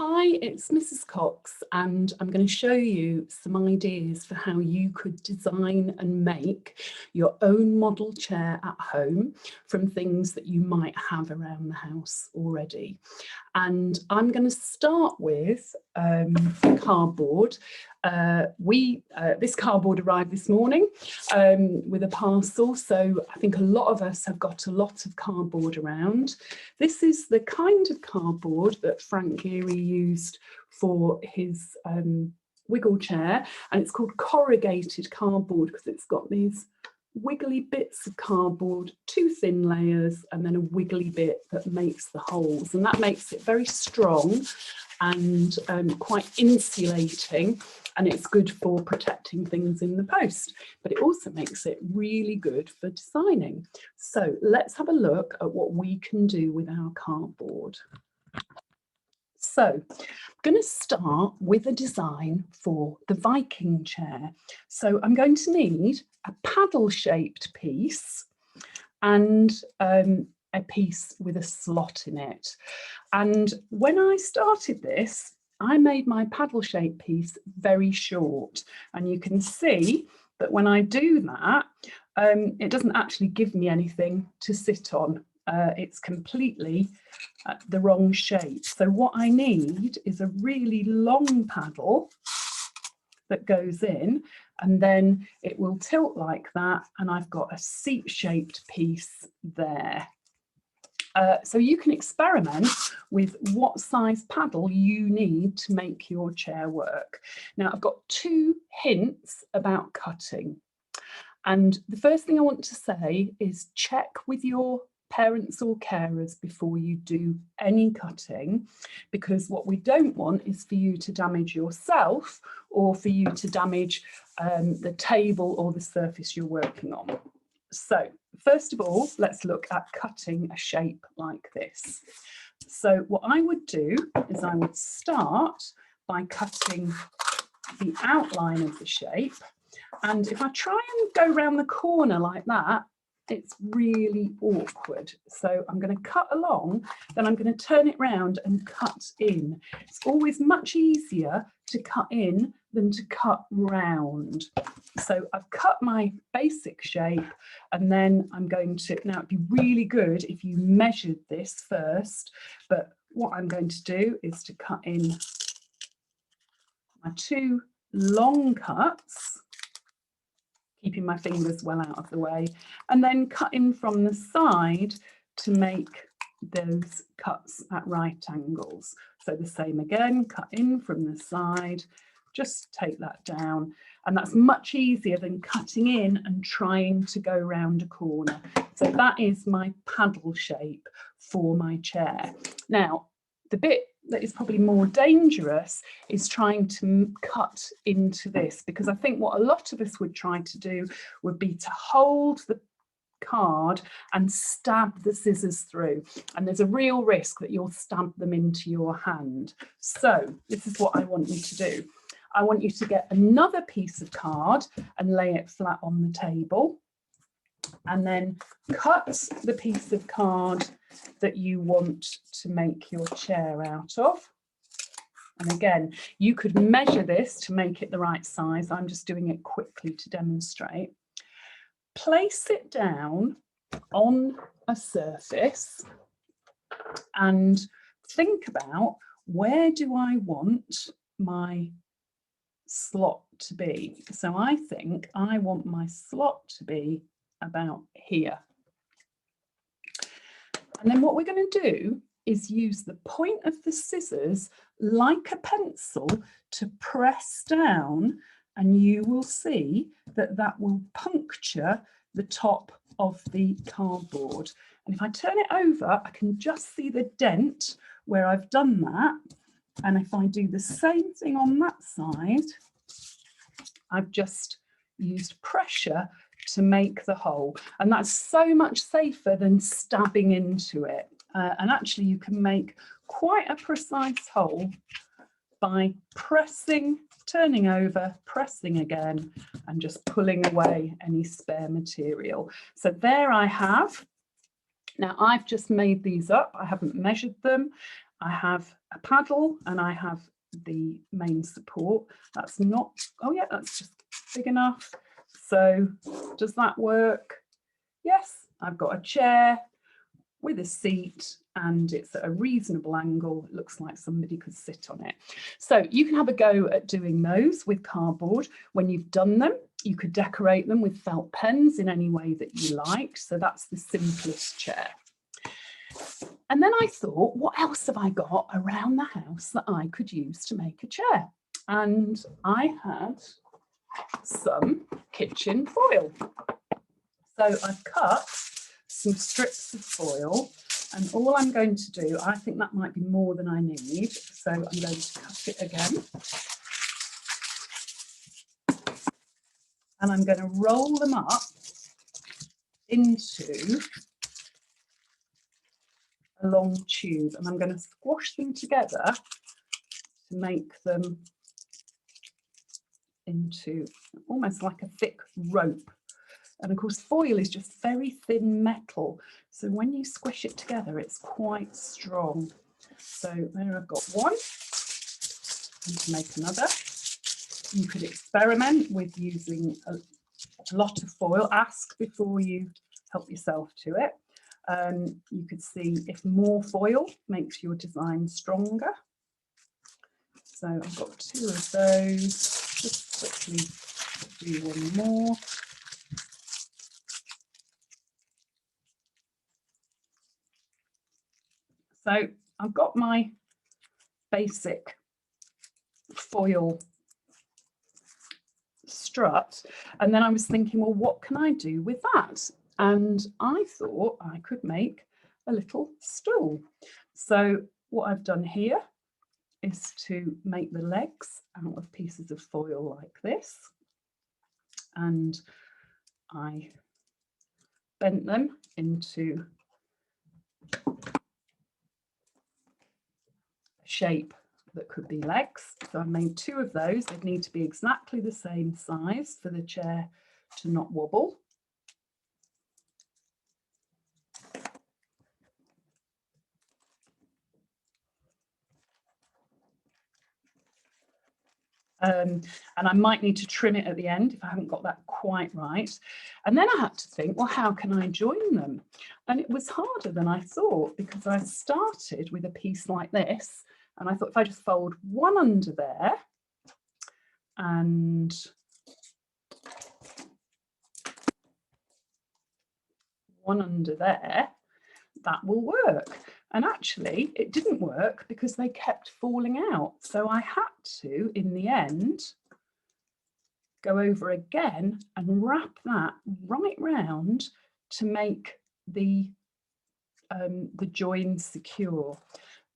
Hi, it's Mrs. Cox, and I'm going to show you some ideas for how you could design and make your own model chair at home from things that you might have around the house already. And I'm going to start with cardboard. This cardboard arrived this morning with a parcel, so I think a lot of us have got a lot of cardboard around. This is the kind of cardboard that Frank Gehry used for his wiggle chair, and it's called corrugated cardboard because it's got these wiggly bits of cardboard, two thin layers, and then a wiggly bit that makes the holes, and that makes it very strong and quite insulating, and it's good for protecting things in the post, but it also makes it really good for designing. So let's have a look at what we can do with our cardboard. So I'm going to start with a design for the Viking chair. So I'm going to need a paddle-shaped piece and a piece with a slot in it. And when I started this, I made my paddle-shaped piece very short. And you can see that when I do that, it doesn't actually give me anything to sit on. It's completely the wrong shape. So what I need is a really long paddle that goes in, and then it will tilt like that, and I've got a seat-shaped piece there. So you can experiment with what size paddle you need to make your chair work. Now, I've got two hints about cutting. And the first thing I want to say is check with your parents or carers before you do any cutting, because what we don't want is for you to damage yourself or for you to damage the table or the surface you're working on. So first of all, let's look at cutting a shape like this. So what I would do is I would start by cutting the outline of the shape. And if I try and go around the corner like that, it's really awkward. So I'm going to cut along, then I'm going to turn it round and cut in. It's always much easier to cut in than to cut round. So I've cut my basic shape, and then I'm going to, now it'd be really good if you measured this first, but what I'm going to do is to cut in my two long cuts, keeping my fingers well out of the way, and then cut in from the side to make those cuts at right angles. So the same again, cut in from the side, just take that down, and that's much easier than cutting in and trying to go round a corner. So that is my paddle shape for my chair. Now, the bit that is probably more dangerous is trying to cut into this, because I think what a lot of us would try to do would be to hold the card and stab the scissors through, and there's a real risk that you'll stab them into your hand. So this is what I want you to do. I want you to get another piece of card and lay it flat on the table, and then cut the piece of card that you want to make your chair out of. And again, you could measure this to make it the right size. I'm just doing it quickly to demonstrate. Place it down on a surface and think about, where do I want my slot to be? So I think I want my slot to be about here. And then what we're going to do is use the point of the scissors like a pencil to press down, and you will see that that will puncture the top of the cardboard. And if I turn it over, I can just see the dent where I've done that. And if I do the same thing on that side, I've just used pressure to make the hole. And that's so much safer than stabbing into it. And actually you can make quite a precise hole by pressing, turning over, pressing again, and just pulling away any spare material. So there I have. Now I've just made these up, I haven't measured them. I have a paddle and I have the main support. That's not, oh yeah, that's just big enough. So does that work? Yes, I've got a chair with a seat and it's at a reasonable angle. It looks like somebody could sit on it. So you can have a go at doing those with cardboard. When you've done them, you could decorate them with felt pens in any way that you like. So that's the simplest chair. And then I thought, what else have I got around the house that I could use to make a chair? And I had some kitchen foil. So I've cut some strips of foil, and all I'm going to do, I think that might be more than I need, so I'm going to cut it again. And I'm going to roll them up into a long tube, and I'm going to squash them together to make them into almost like a thick rope. And of course, foil is just very thin metal. So when you squish it together, it's quite strong. So there I've got one. And to make another, you could experiment with using a lot of foil. Ask before you help yourself to it. You could see if more foil makes your design stronger. So I've got 2 of those. Just quickly do one more. So I've got my basic foil strut, and then I was thinking, well, what can I do with that? And I thought I could make a little stool. So what I've done here is to make the legs out of pieces of foil like this, and I bent them into shape that could be legs. So I made 2 of those. They'd need to be exactly the same size for the chair to not wobble. And I might need to trim it at the end if I haven't got that quite right. And then I had to think, well, how can I join them? And it was harder than I thought, because I started with a piece like this, and I thought if I just fold one under there and one under there, that will work. And actually it didn't work because they kept falling out. So I had to, in the end, go over again and wrap that right round to make the join secure.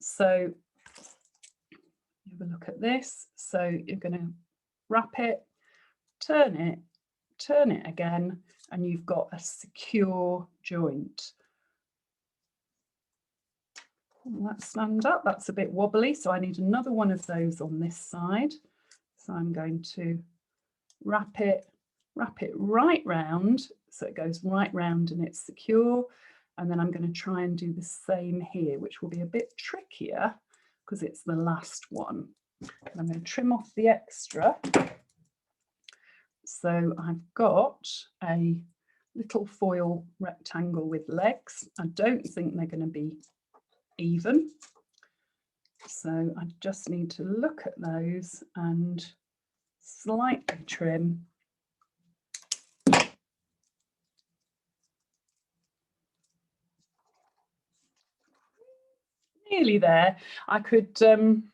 So have a look at this. So you're going to wrap it, turn it again, and you've got a secure joint. Let's stand up. That's a bit wobbly, so I need another one of those on this side. So I'm going to wrap it right round so it goes right round and it's secure. And then I'm going to try and do the same here, which will be a bit trickier because it's the last one. And I'm going to trim off the extra. So I've got a little foil rectangle with legs. I don't think they're going to be even. So I just need to look at those and slightly trim. Nearly there. I could trim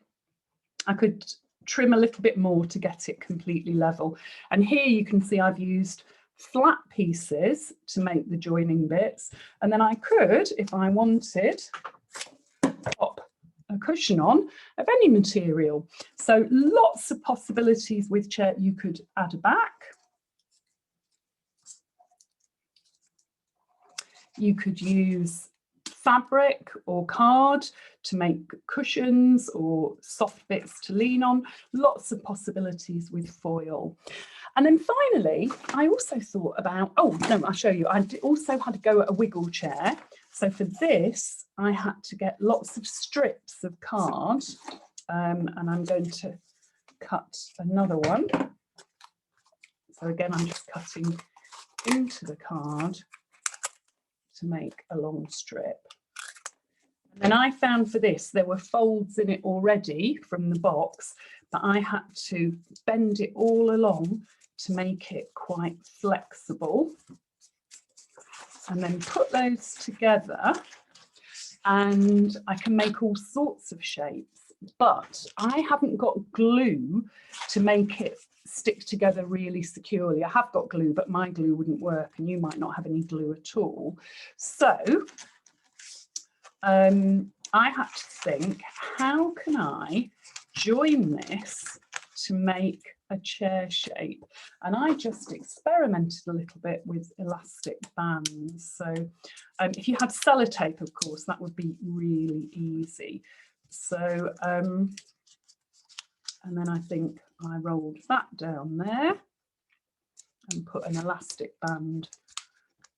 a little bit more to get it completely level. And here you can see I've used flat pieces to make the joining bits. And then I could, if I wanted, pop a cushion on of any material. So lots of possibilities with chair. You could add a back. You could use fabric or card to make cushions or soft bits to lean on. Lots of possibilities with foil. And then finally, I also thought about, oh no, I'll show you. I also had to go at a wiggle chair. So for this, I had to get lots of strips of card, and I'm going to cut another one. So again, I'm just cutting into the card to make a long strip. And then I found for this, there were folds in it already from the box, but I had to bend it all along to make it quite flexible. And then put those together, and I can make all sorts of shapes, but I haven't got glue to make it stick together really securely. I have got glue, but my glue wouldn't work, and you might not have any glue at all. So I had to think, how can I join this to make a chair shape? And I just experimented a little bit with elastic bands. So if you had sellotape, of course, that would be really easy. So and then I think I rolled that down there and put an elastic band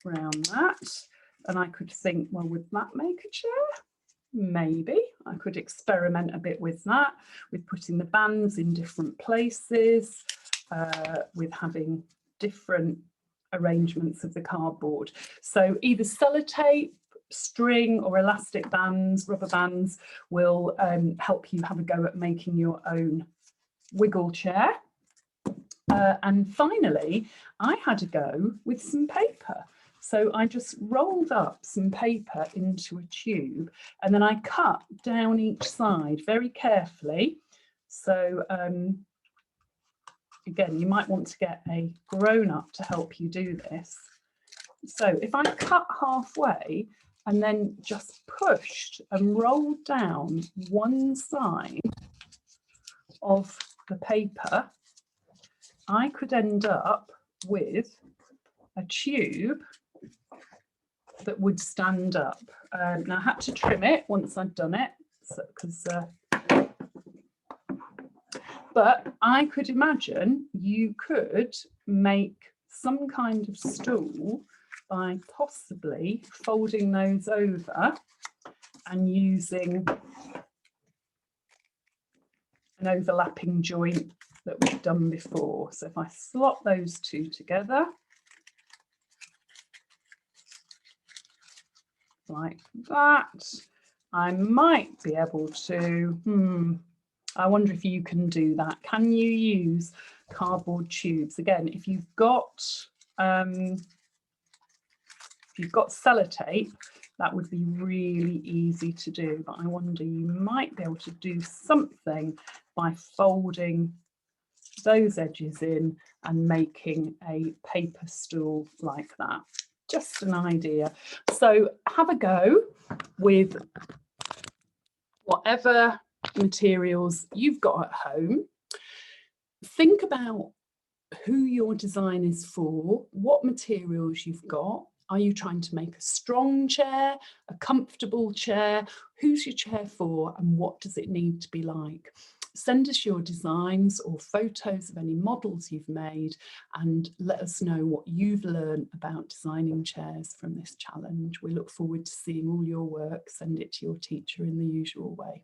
around that. And I could think, well, would that make a chair? Maybe. I could experiment a bit with that, with putting the bands in different places, with having different arrangements of the cardboard. So either sellotape, string, or elastic bands, rubber bands, will help you have a go at making your own wiggle chair. And finally, I had a go with some paper. So I just rolled up some paper into a tube, and then I cut down each side very carefully. So again, you might want to get a grown-up to help you do this. So if I cut halfway and then just pushed and rolled down one side of the paper, I could end up with a tube that would stand up. Now I had to trim it once I'd done it, but I could imagine you could make some kind of stool by possibly folding those over and using an overlapping joint that we've done before. So if I slot those two together, like that, I might be able to, I wonder if you can do that. Can you use cardboard tubes? Again, if you've got sellotape, that would be really easy to do, but I wonder you might be able to do something by folding those edges in and making a paper stool like that. Just an idea. So have a go with whatever materials you've got at home. Think about who your design is for, what materials you've got. Are you trying to make a strong chair, a comfortable chair? Who's your chair for, and what does it need to be like? Send us your designs or photos of any models you've made, and let us know what you've learned about designing chairs from this challenge. We look forward to seeing all your work. Send it to your teacher in the usual way.